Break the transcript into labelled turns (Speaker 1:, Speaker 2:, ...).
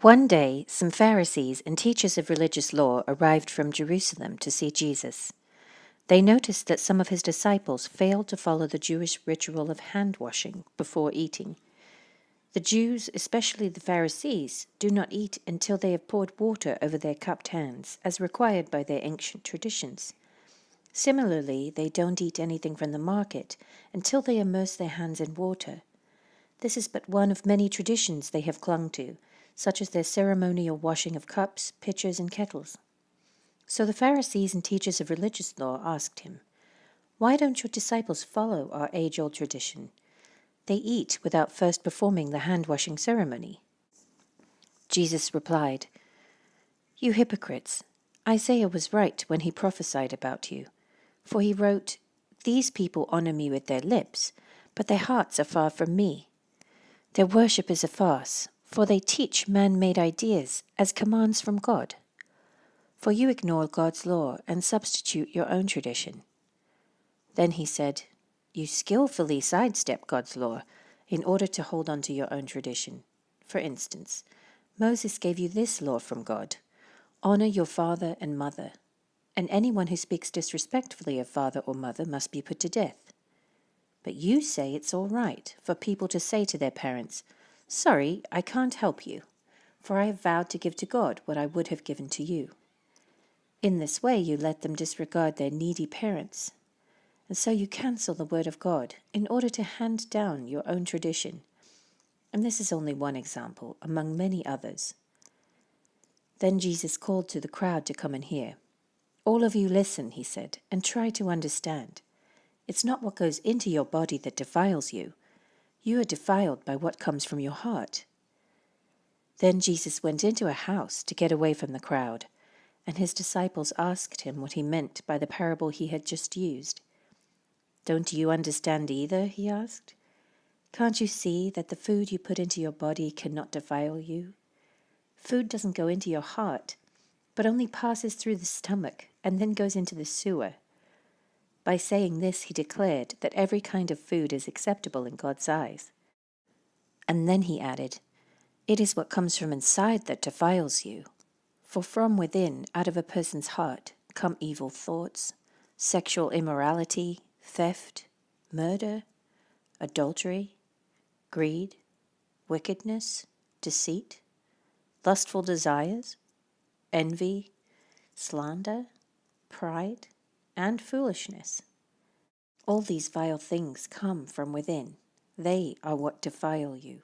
Speaker 1: One day, some Pharisees and teachers of religious law arrived from Jerusalem to see Jesus. They noticed that some of his disciples failed to follow the Jewish ritual of hand washing before eating. The Jews, especially the Pharisees, do not eat until they have poured water over their cupped hands, as required by their ancient traditions. Similarly, they don't eat anything from the market until they immerse their hands in water. This is but one of many traditions they have clung to, such as their ceremonial washing of cups, pitchers, and kettles. So the Pharisees and teachers of religious law asked him, "Why don't your disciples follow our age-old tradition? They eat without first performing the hand-washing ceremony." Jesus replied, "You hypocrites, Isaiah was right when he prophesied about you. For he wrote, 'These people honor me with their lips, but their hearts are far from me. Their worship is a farce, for they teach man-made ideas as commands from God. For you ignore God's law and substitute your own tradition.'" Then he said, "You skillfully sidestep God's law in order to hold on to your own tradition. For instance, Moses gave you this law from God: honor your father and mother, and anyone who speaks disrespectfully of father or mother must be put to death. But you say it's all right for people to say to their parents, 'Sorry, I can't help you, for I have vowed to give to God what I would have given to you.' In this way you let them disregard their needy parents. And so you cancel the word of God in order to hand down your own tradition. And this is only one example among many others." Then Jesus called to the crowd to come and hear. "All of you listen," he said, "and try to understand. It's not what goes into your body that defiles you. You are defiled by what comes from your heart." Then Jesus went into a house to get away from the crowd, and his disciples asked him what he meant by the parable he had just used. "Don't you understand either?" he asked. "Can't you see that the food you put into your body cannot defile you? Food doesn't go into your heart, but only passes through the stomach and then goes into the sewer." By saying this, he declared that every kind of food is acceptable in God's eyes. And then he added, "It is what comes from inside that defiles you. For from within, out of a person's heart, come evil thoughts, sexual immorality, theft, murder, adultery, greed, wickedness, deceit, lustful desires, envy, slander, pride, and foolishness. All these vile things come from within. They are what defile you."